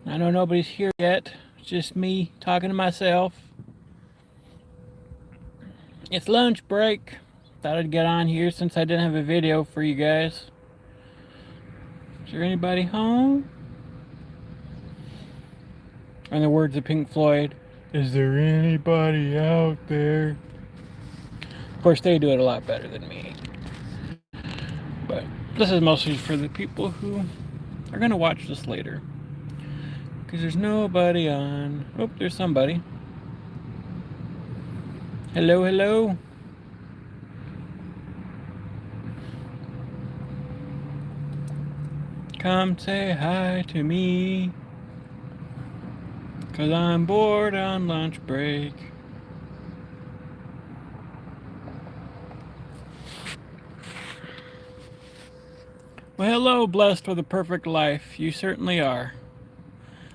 I know nobody's here yet. It's just me talking to myself. It's lunch break. Thought I'd get on here since I didn't have a video for you guys. Is there anybody home? In the words of Pink Floyd, is there anybody out there? Of course, they do it a lot better than me. But this is mostly for the people who are going to watch this later. Because there's nobody on. Oh, there's somebody. Hello, hello. Come say hi to me. 'Cause I'm bored on lunch break. Well, hello, blessed with a perfect life. You certainly are.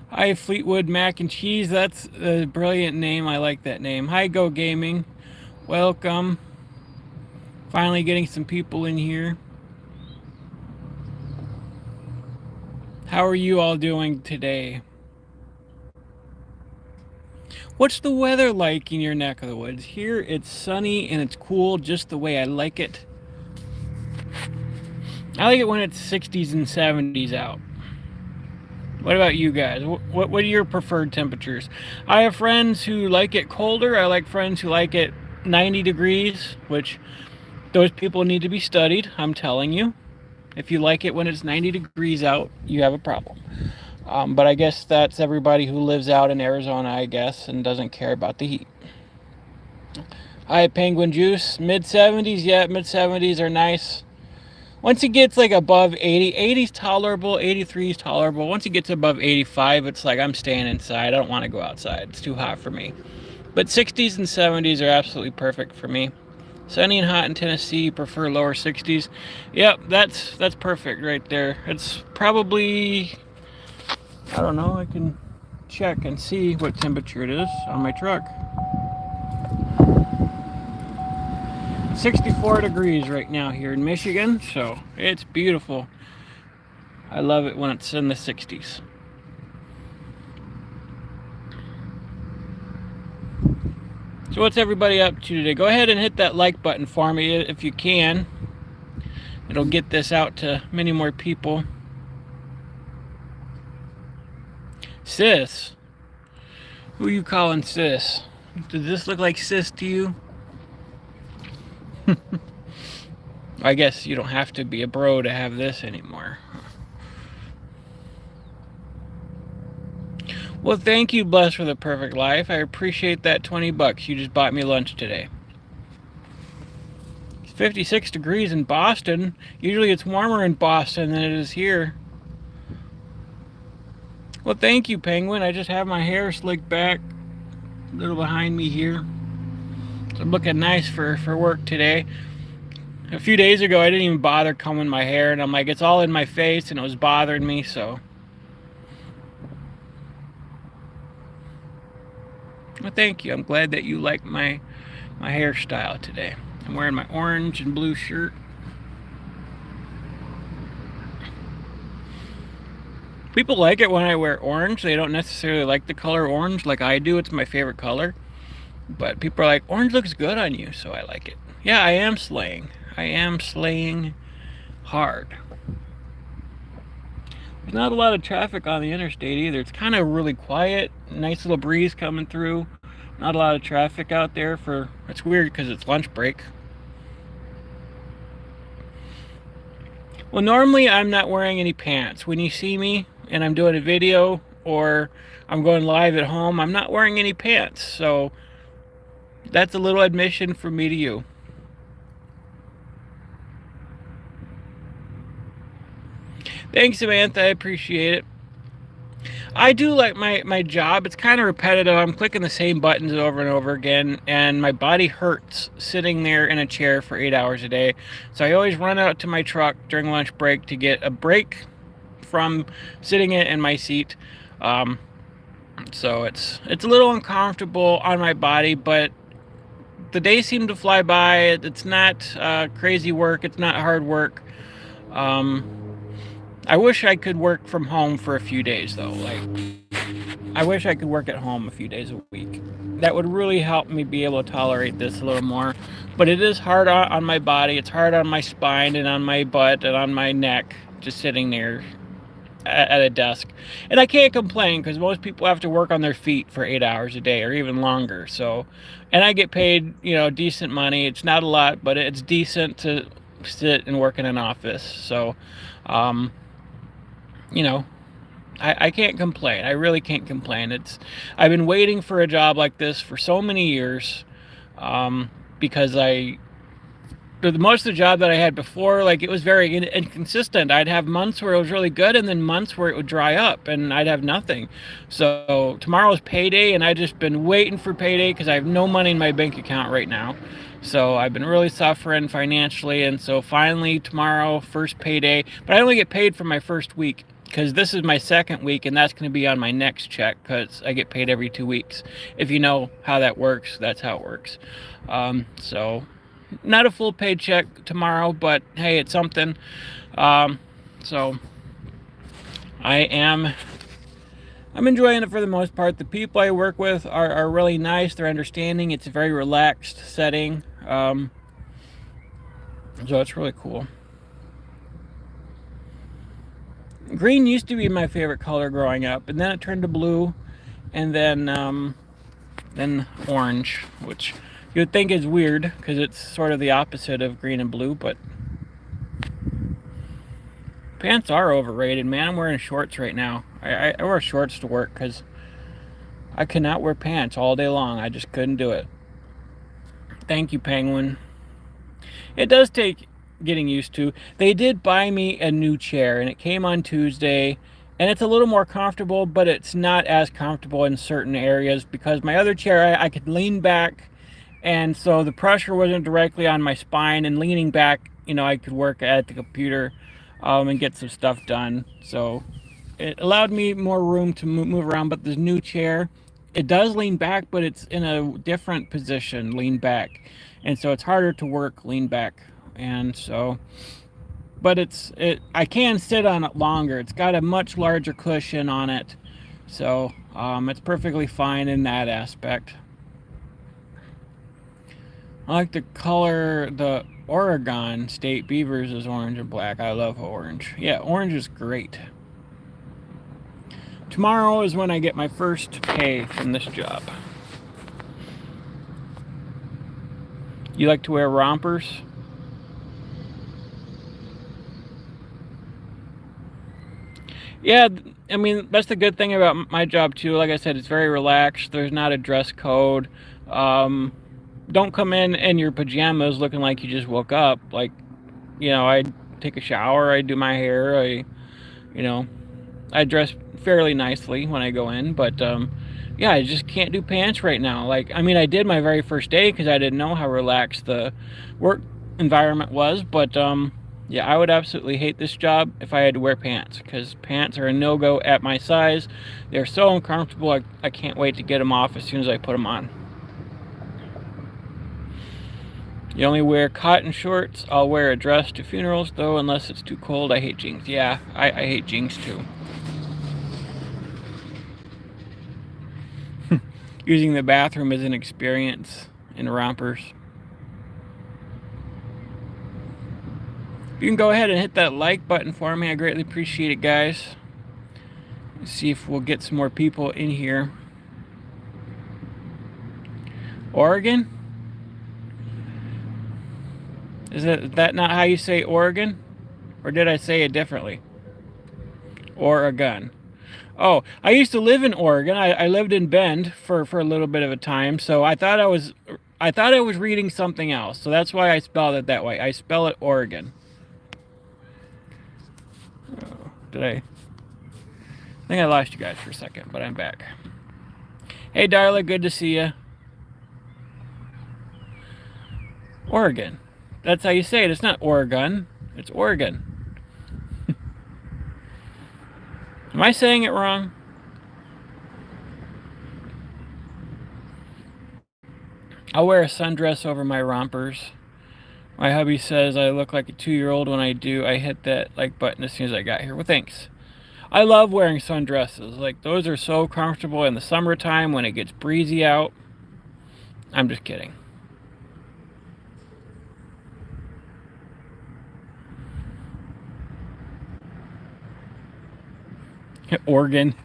Hi, Fleetwood Mac and Cheese. That's a brilliant name. I like that name. Hi, Go Gaming. Welcome. Finally getting some people in here. How are you all doing today? What's the weather like in your neck of the woods? Here it's sunny and it's cool just the way I like it. I like it when it's 60s and 70s out. What about you guys? What are your preferred temperatures? I have friends who like it colder. I like friends who like it 90 degrees, which those people need to be studied, I'm telling you. If you like it when it's 90 degrees out, you have a problem. But I guess that's everybody who lives out in Arizona, I guess, and doesn't care about the heat. Hi, Penguin Juice. Mid 70s, yeah, mid 70s are nice. Once it gets like above 80, 80's tolerable, 83's tolerable. Once it gets above 85, it's like I'm staying inside. I don't want to go outside. It's too hot for me. But 60s and 70s are absolutely perfect for me. Sunny and hot in Tennessee, prefer lower 60s. Yep, that's perfect right there. It's probably, I don't know, I can check and see what temperature it is on my truck. 64 degrees right now here in Michigan, so it's beautiful. I love it when it's in the 60s. So what's everybody up to today? Go ahead and hit that like button for me if you can. It'll get this out to many more people. Sis? Who are you calling sis? Does this look like sis to you? I guess you don't have to be a bro to have this anymore. Well, thank you, Bless, for the perfect life. I appreciate that 20 bucks. You just bought me lunch today. It's 56 degrees in Boston. Usually it's warmer in Boston than it is here. Well, thank you, Penguin. I just have my hair slicked back a little behind me here. So I'm looking nice for work today. A few days ago, I didn't even bother combing my hair, and I'm like, it's all in my face, and it was bothering me, so. Well, thank you. I'm glad that you like my hairstyle today. I'm wearing my orange and blue shirt. People like it when I wear orange. They don't necessarily like the color orange like I do. It's my favorite color. But people are like, orange looks good on you, so I like it. Yeah, I am slaying. I am slaying hard. There's not a lot of traffic on the interstate either. It's kind of really quiet. Nice little breeze coming through. Not a lot of traffic out there for. It's weird because it's lunch break. Well, normally I'm not wearing any pants. When you see me and I'm doing a video or I'm going live at home, I'm not wearing any pants. So that's a little admission from me to you. Thanks, Samantha. I appreciate it. I do like my job. It's kind of repetitive. I'm clicking the same buttons over and over again, and my body hurts sitting there in a chair for 8 hours a day. So I always run out to my truck during lunch break to get a break from sitting in my seat. So it's a little uncomfortable on my body, but the days seem to fly by. It's not crazy work. It's not hard work. I wish I could work from home for a few days though. Like, I wish I could work at home a few days a week. That would really help me be able to tolerate this a little more. But it is hard on my body. It's hard on my spine and on my butt and on my neck, just sitting there at a desk. And I can't complain because most people have to work on their feet for 8 hours a day or even longer. So, and I get paid, decent money. It's not a lot, but it's decent to sit and work in an office. So, um, you know, I can't complain. I really can't complain. I've been waiting for a job like this for so many years, because most of the job that I had before, like, it was very inconsistent. I'd have months where it was really good and then months where it would dry up and I'd have nothing. So tomorrow's payday and I've just been waiting for payday because I have no money in my bank account right now. So I've been really suffering financially, and so finally tomorrow, first payday, but I only get paid for my first week because this is my second week and that's going to be on my next check because I get paid every 2 weeks. If you know how that works, that's how it works. So not a full paycheck tomorrow, but hey, it's something. So I'm enjoying it for the most part. The people I work with are really nice. They're understanding. It's a very relaxed setting. So it's really cool. Green used to be my favorite color growing up, and then it turned to blue, and then orange, which you would think is weird because it's sort of the opposite of green and blue, but pants are overrated, man. I'm wearing shorts right now. I wear shorts to work because I cannot wear pants all day long. I just couldn't do it. Thank you, Penguin. It does take getting used to. They did buy me a new chair, and it came on Tuesday, and it's a little more comfortable, but it's not as comfortable in certain areas because my other chair, I could lean back, and so the pressure wasn't directly on my spine, and leaning back, I could work at the computer, and get some stuff done. So it allowed me more room to move around. But this new chair, it does lean back, but it's in a different position, lean back, and so it's harder to work lean back. And so, but I can sit on it longer. It's got a much larger cushion on it, so it's perfectly fine in that aspect. I like the color. The Oregon State Beavers is orange and black. I love orange. Yeah, orange is great. Tomorrow is when I get my first pay from this job. You like to wear rompers? Yeah, I mean, that's the good thing about my job too. Like I said, it's very relaxed. There's not a dress code. Don't come in your pajamas looking like you just woke up. Like, I take a shower, I do my hair, I dress fairly nicely when I go in, but yeah, I just can't do pants right now. Like, I mean, I did my very first day because I didn't know how relaxed the work environment was, but yeah, I would absolutely hate this job if I had to wear pants because pants are a no-go at my size. They're so uncomfortable. I can't wait to get them off as soon as I put them on. You only wear cotton shorts. I'll wear a dress to funerals, though, unless it's too cold. I hate jeans. Yeah, I hate jeans, too. Using the bathroom is an experience in rompers. You can go ahead and hit that like button for me. I greatly appreciate it, guys. Let's see if we'll get some more people in here. Oregon? Is that not how you say Oregon? Or did I say it differently? Oregon. Oh, I used to live in Oregon. I lived in Bend for a little bit of a time, so I thought I was reading something else. So that's why I spelled it that way. I spell it Oregon. Oh, I think I lost you guys for a second, but I'm back. Hey, Darla, good to see you. Oregon. That's how you say it. It's not Oregon. It's Oregon. Am I saying it wrong? I'll wear a sundress over my rompers. My hubby says I look like a 2-year-old when I do. I hit that like button as soon as I got here. Well, thanks. I love wearing sundresses. Like, those are so comfortable in the summertime when it gets breezy out. I'm just kidding. Oregon.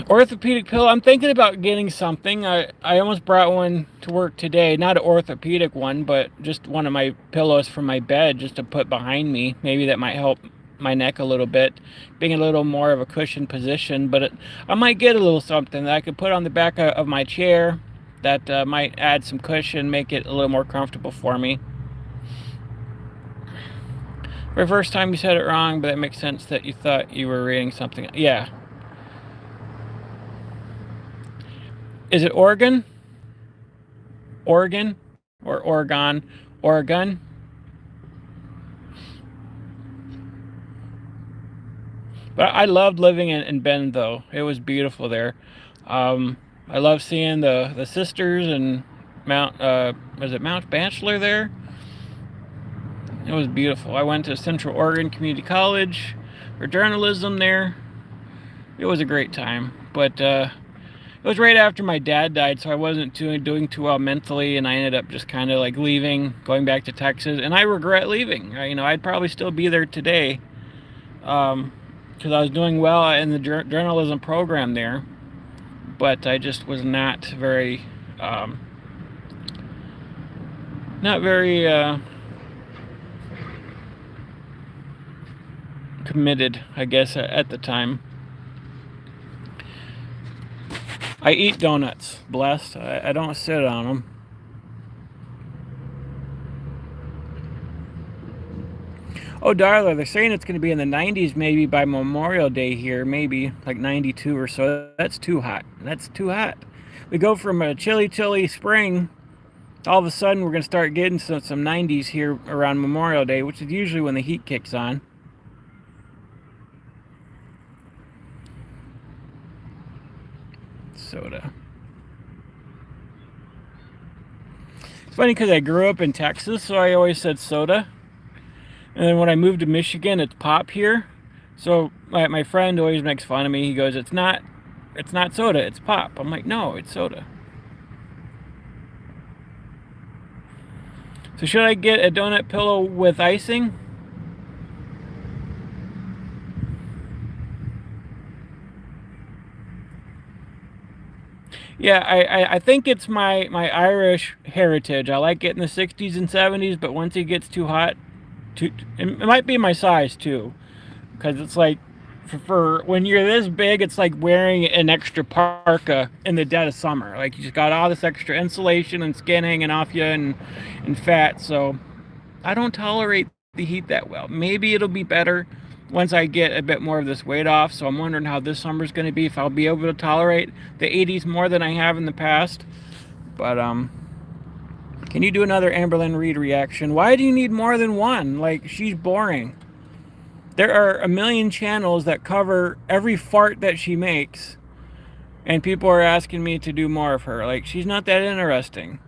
Orthopedic pillow. I'm thinking about getting something. I almost brought one to work today. Not an orthopedic one, but just one of my pillows from my bed just to put behind me. Maybe that might help my neck a little bit, being a little more of a cushion position. But I might get a little something that I could put on the back of my chair that might add some cushion, make it a little more comfortable for me. For the first time you said it wrong, but it makes sense that you thought you were reading something. Yeah. Is it Oregon? Oregon? Or Oregon? Oregon? But I loved living in Bend, though. It was beautiful there. I love seeing the sisters and was it Mount Bachelor there? It was beautiful. I went to Central Oregon Community College for journalism there. It was a great time. But it was right after my dad died, so I wasn't doing too well mentally, and I ended up just kind of like leaving, going back to Texas, and I regret leaving. I'd probably still be there today, because I was doing well in the journalism program there, but I just was not very committed, I guess, at the time. I eat donuts, blessed. I don't sit on them. Oh, Darla, they're saying it's going to be in the 90s maybe by Memorial Day here, maybe like 92 or so. That's too hot. That's too hot. We go from a chilly spring, all of a sudden we're going to start getting some 90s here around Memorial Day, which is usually when the heat kicks on. Soda. It's funny because I grew up in Texas, so I always said soda. And then when I moved to Michigan, it's pop here. So my friend always makes fun of me. He goes, it's not soda, it's pop. I'm like, no, it's soda. So should I get a donut pillow with icing? Yeah, I think it's my Irish heritage. I like it in the 60s and 70s, but once it gets too hot, it might be my size too, because it's like for when you're this big, it's like wearing an extra parka in the dead of summer. Like, you just got all this extra insulation and skin hanging off you and fat. So I don't tolerate the heat that well. Maybe it'll be better once I get a bit more of this weight off. So I'm wondering how this summer's going to be, if I'll be able to tolerate the 80s more than I have in the past. But can you do another Amberlynn Reid reaction? Why do you need more than one? Like, she's boring. There are a million channels that cover every fart that she makes, and people are asking me to do more of her. Like, she's not that interesting.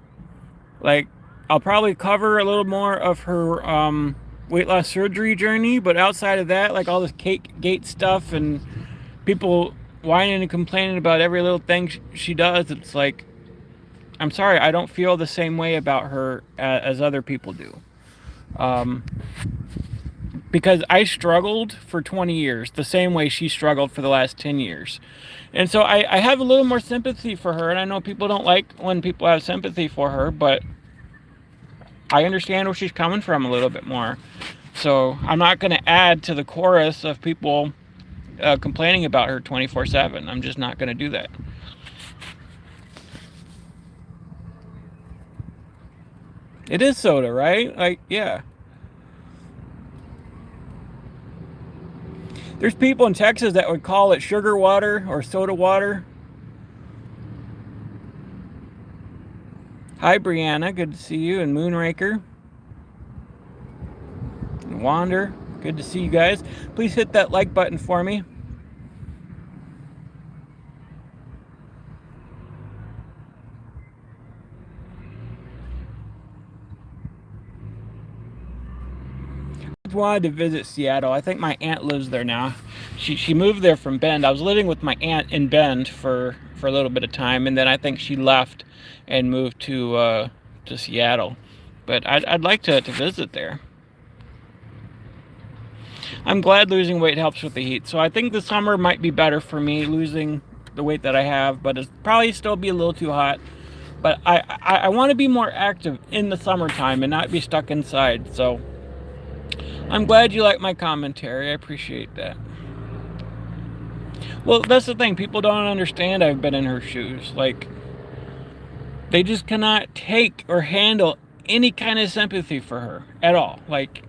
Like, I'll probably cover a little more of her weight loss surgery journey, but outside of that, like all this cake gate stuff and people whining and complaining about every little thing she does, it's like, I'm sorry, I don't feel the same way about her as other people do. Because I struggled for 20 years the same way she struggled for the last 10 years. And so I have a little more sympathy for her, and I know people don't like when people have sympathy for her, but I understand where she's coming from a little bit more. So I'm not going to add to the chorus of people complaining about her 24/7. I'm just not going to do that. It is soda, right? Like, yeah. There's people in Texas that would call it sugar water or soda water. Hi, Brianna. Good to see you. And Moonraker. And Wander. Good to see you guys. Please hit that like button for me. wanted to visit Seattle. I think my aunt lives there now. She moved there from Bend. I was living with my aunt in Bend for a little bit of time, and then I think she left and moved to Seattle. But I'd like to visit there. I'm glad losing weight helps with the heat. So I think the summer might be better for me, losing the weight that I have, but it's probably still be a little too hot. But I want to be more active in the summertime and not be stuck inside. So I'm glad you like my commentary. I appreciate that. Well, that's the thing. People don't understand I've been in her shoes. Like, they just cannot take or handle any kind of sympathy for her at all. Like,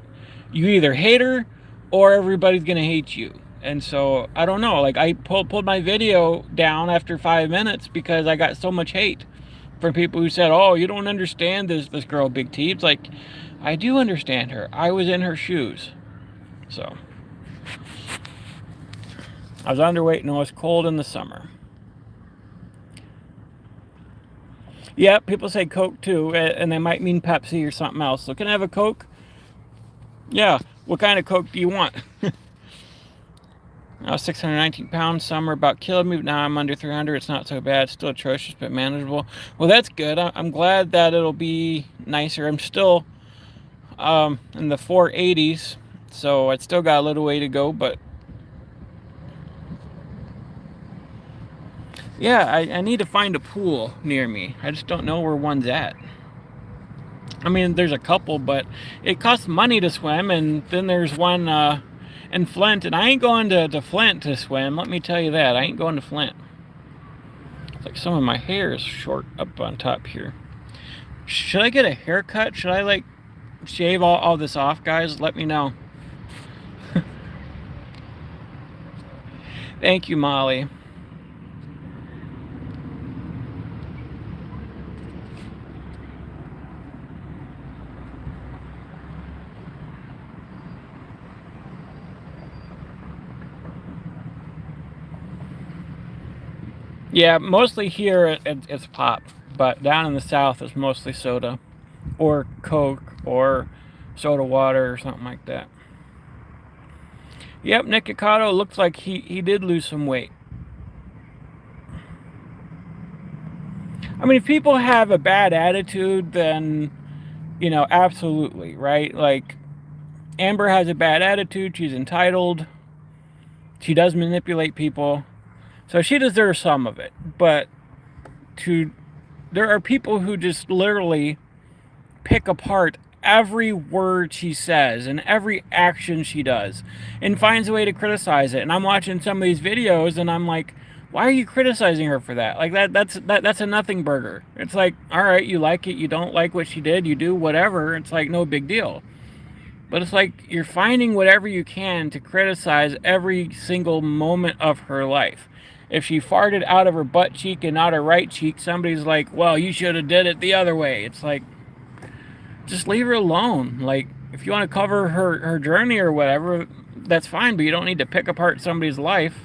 you either hate her or everybody's gonna hate you. And so I don't know, like, I pulled my video down after 5 minutes because I got so much hate from people who said, oh, you don't understand this girl Big T. It's like, I do understand her. I was in her shoes. So I was underweight and it was cold in the summer. Yeah, people say Coke too, and they might mean Pepsi or something else. So can I have a Coke? Yeah. What kind of Coke do you want? I was 619 pounds. Summer about killed me. Now I'm under 300. It's not so bad. Still atrocious, but manageable. Well, that's good. I'm glad that it'll be nicer. I'm still in the 480s, so it's still got a little way to go. But yeah, I need to find a pool near me. I just don't know where one's at. I mean, there's a couple, but it costs money to swim, and then there's one in Flint, and I ain't going to Flint to swim. Let me tell you that. I ain't going to Flint. It's like some of my hair is short up on top here. Should I get a haircut? Should I, like, shave all this off, guys? Let me know. Thank you, Molly. Yeah, mostly here it's pop, but down in the south it's mostly soda or Coke or soda water or something like that. Yep, Nick Icotto looks like he did lose some weight. I mean, if people have a bad attitude, then, you know, absolutely, right? Like, Amber has a bad attitude. She's entitled. She does manipulate people. So she deserves some of it. But there are people who just literally pick apart every word she says and every action she does and finds a way to criticize it. And I'm watching some of these videos and I'm like, why are you criticizing her for that? Like, that's a nothing burger. It's like, all right, you like it, you don't like what she did, you do whatever. It's like no big deal. But it's like you're finding whatever you can to criticize every single moment of her life. If she farted out of her butt cheek and not her right cheek, somebody's like, well, you should have did it the other way. It's like, just leave her alone. Like, if you want to cover her journey or whatever, that's fine, but you don't need to pick apart somebody's life.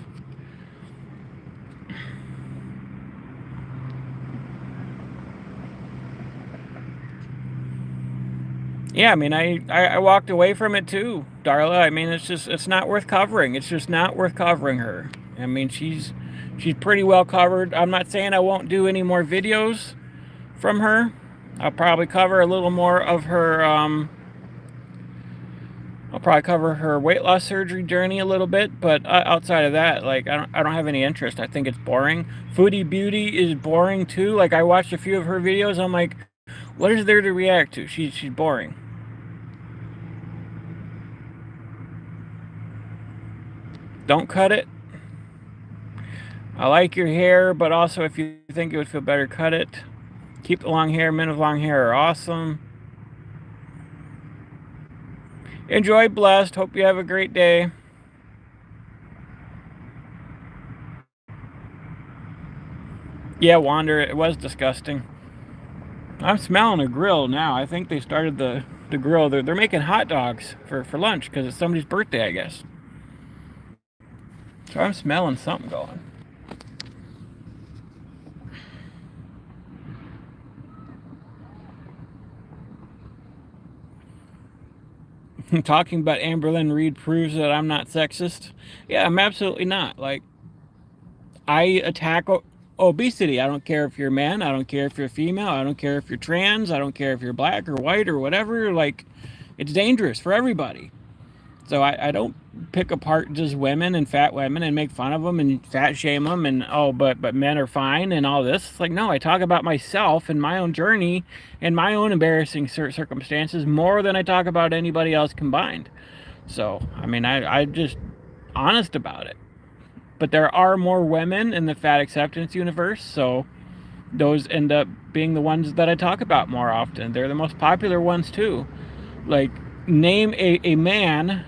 Yeah, I mean, I walked away from it too, Darla. I mean, it's not worth covering. It's just not worth covering her. I mean, she's pretty well covered. I'm not saying I won't do any more videos from her. I'll probably cover a little more of her, I'll probably cover her weight loss surgery journey a little bit, but outside of that, like, I don't have any interest. I think it's boring. Foodie Beauty is boring too. Like, I watched a few of her videos. I'm like, what is there to react to? She's boring. Don't cut it. I like your hair, but also if you think it would feel better, cut it. Keep the long hair. Men with long hair are awesome. Enjoy, blessed. Hope you have a great day. Yeah, Wander, it was disgusting. I'm smelling a grill now. I think they started the grill. They're making hot dogs for lunch because it's somebody's birthday, I guess. So I'm smelling something going. talking about Amberlynn Reed proves that I'm not sexist. Yeah, I'm absolutely not. Like, I attack obesity. I don't care if you're a man. I don't care if you're female. I don't care if you're trans. I don't care if you're black or white or whatever. Like, it's dangerous for everybody. So I don't pick apart just women and fat women and make fun of them and fat shame them and, oh, but men are fine and all this. It's like, no, I talk about myself and my own journey and my own embarrassing circumstances more than I talk about anybody else combined. So, I mean, I'm just honest about it. But there are more women in the fat acceptance universe, so those end up being the ones that I talk about more often. They're the most popular ones too. Like, name a man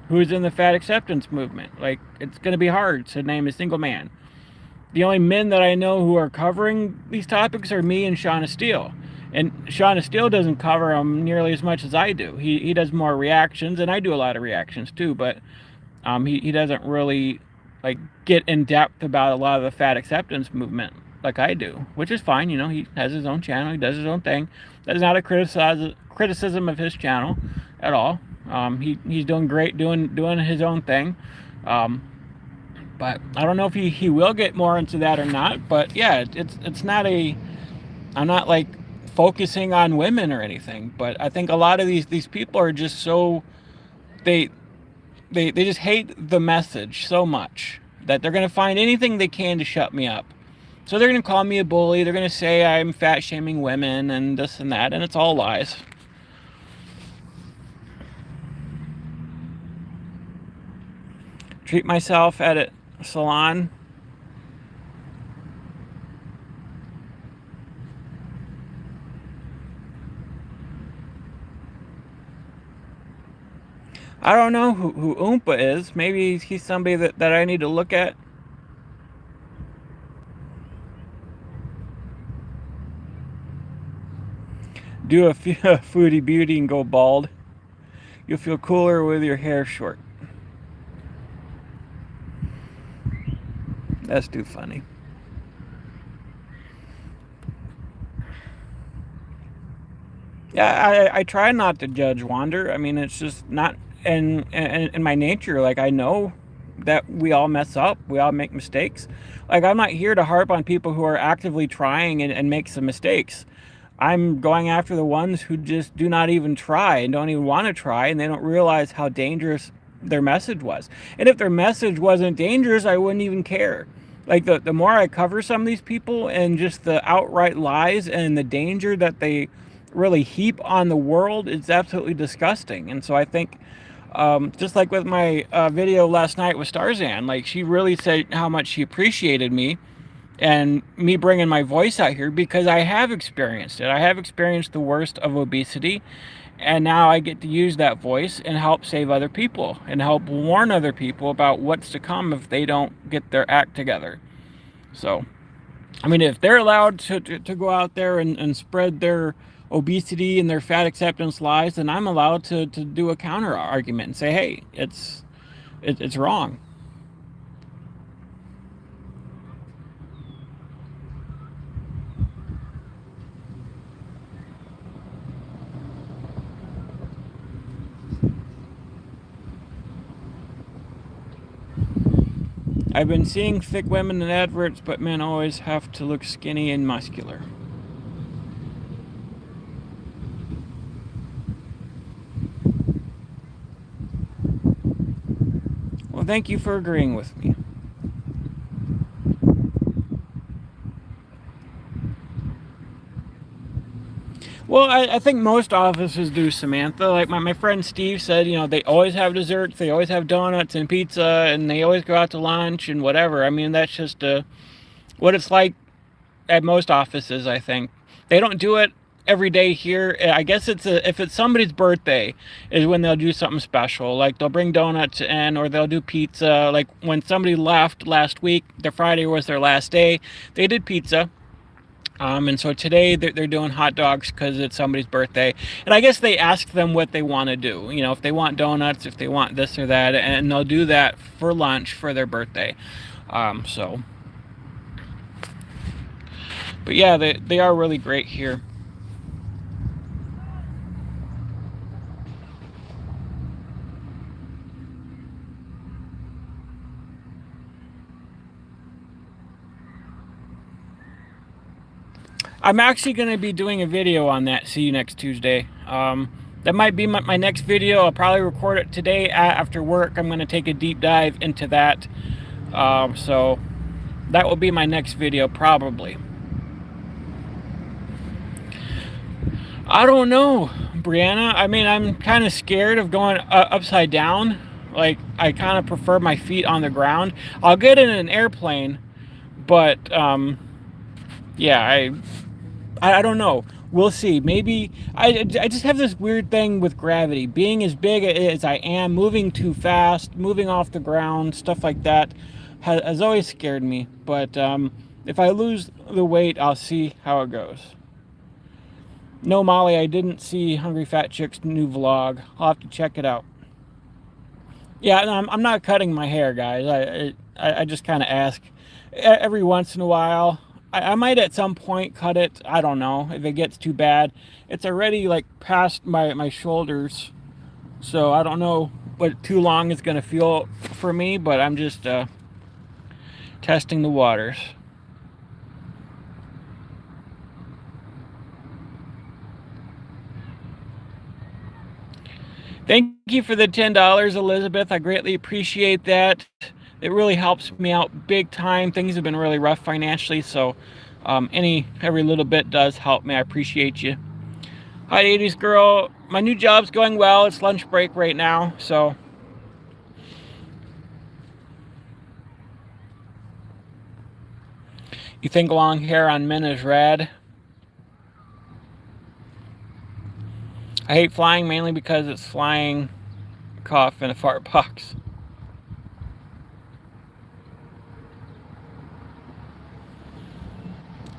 who's in the fat acceptance movement. Like, it's going to be hard to name a single man. The only men that I know who are covering these topics are me and Shauna Steele. And Shauna Steele doesn't cover them nearly as much as I do. He does more reactions, and I do a lot of reactions too, but he doesn't really like get in depth about a lot of the fat acceptance movement like I do, which is fine. You know, he has his own channel, he does his own thing. That is not a criticism of his channel at all. He's doing great doing his own thing. But I don't know if he will get more into that or not. But yeah, it's not a, I'm not like focusing on women or anything. But I think a lot of these people are just so, they just hate the message so much that they're going to find anything they can to shut me up. So they're going to call me a bully. They're going to say I'm fat shaming women and this and that. And it's all lies. Treat myself at a salon. I don't know who Oompa is. Maybe he's somebody that I need to look at. Do a foodie beauty and go bald. You'll feel cooler with your hair short. That's too funny. Yeah, I try not to judge Wander. I mean, it's just not in my nature. Like, I know that we all mess up. We all make mistakes. Like, I'm not here to harp on people who are actively trying and make some mistakes. I'm going after the ones who just do not even try and don't even want to try, and they don't realize how dangerous their message was. And if their message wasn't dangerous, I wouldn't even care. Like, the more I cover some of these people and just the outright lies and the danger that they really heap on the world, it's absolutely disgusting. And so I think, just like with my video last night with Starzan, like, she really said how much she appreciated me and me bringing my voice out here because I have experienced it. I have experienced the worst of obesity, and now I get to use that voice and help save other people and help warn other people about what's to come if they don't get their act together. So, I mean, if they're allowed to go out there and spread their obesity and their fat acceptance lies, then I'm allowed to do a counter argument and say, hey, it's wrong. I've been seeing thick women in adverts, but men always have to look skinny and muscular. Well, thank you for agreeing with me. Well, I think most offices do, Samantha. Like my friend Steve said, you know, they always have desserts, they always have donuts and pizza, and they always go out to lunch and whatever. I mean, that's just what it's like at most offices, I think. They don't do it every day here. I guess if it's somebody's birthday is when they'll do something special. Like, they'll bring donuts in or they'll do pizza. Like, when somebody left last week, their Friday was their last day, they did pizza. And so today they're doing hot dogs because it's somebody's birthday. And I guess they ask them what they want to do. You know, if they want donuts, if they want this or that, and they'll do that for lunch for their birthday. So, but yeah, they are really great here. I'm actually going to be doing a video on that. See you next Tuesday. That might be my next video. I'll probably record it today after work. I'm going to take a deep dive into that. So that will be my next video probably. I don't know, Brianna. I mean, I'm kind of scared of going upside down. Like, I kind of prefer my feet on the ground. I'll get in an airplane, but yeah, I don't know. We'll see. Maybe I just have this weird thing with gravity. Being as big as I am, moving too fast, moving off the ground, stuff like that has always scared me. But if I lose the weight, I'll see how it goes. No, Molly, I didn't see Hungry Fat Chick's new vlog. I'll have to check it out. Yeah, I'm not cutting my hair, guys. I just kind of ask every once in a while. I might at some point cut it. I don't know if it gets too bad. It's already like past my shoulders, so I don't know what too long is going to feel for me, but I'm just testing the waters. Thank you for the $10, Elizabeth. I greatly appreciate that. It really helps me out big time. Things have been really rough financially, so every little bit does help me. I appreciate you. Hi, 80s girl. My new job's going well. It's lunch break right now, so. You think long hair on men is rad? I hate flying mainly because it's flying, cough, and a fart box.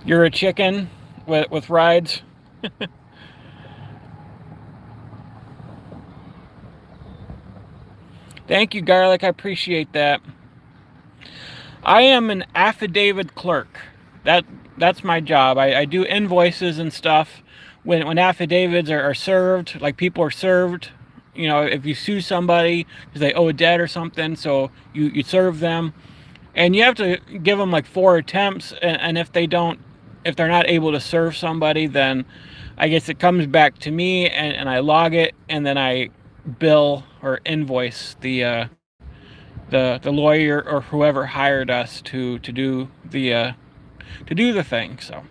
You're a chicken with rides? Thank you, Garlic. I appreciate that. I am an affidavit clerk. That's my job. I do invoices and stuff. When affidavits are served, like people are served, you know, if you sue somebody because they owe a debt or something, so you serve them, and you have to give them like 4 attempts, and if they're not able to serve somebody, then I guess it comes back to me, and I log it, and then I bill or invoice the lawyer or whoever hired us to do the thing. So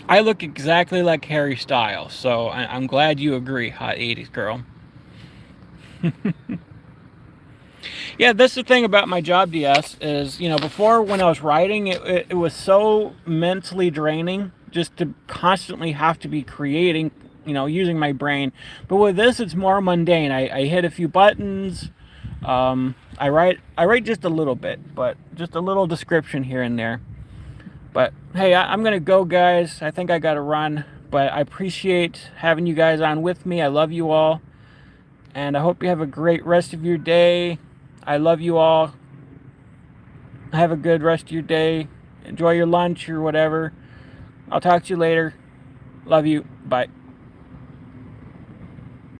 I look exactly like Harry Styles, so I'm glad you agree, hot 80s girl. Yeah, that's the thing about my job, DS, is, you know, before when I was writing, it was so mentally draining just to constantly have to be creating, you know, using my brain. But with this, it's more mundane. I hit a few buttons. I write just a little bit, but just a little description here and there. But hey, I'm gonna go, guys. I think I gotta run, but I appreciate having you guys on with me. I love you all, and I hope you have a great rest of your day. I love you all. Have a good rest of your day. Enjoy your lunch or whatever. I'll talk to you later. Love you. Bye.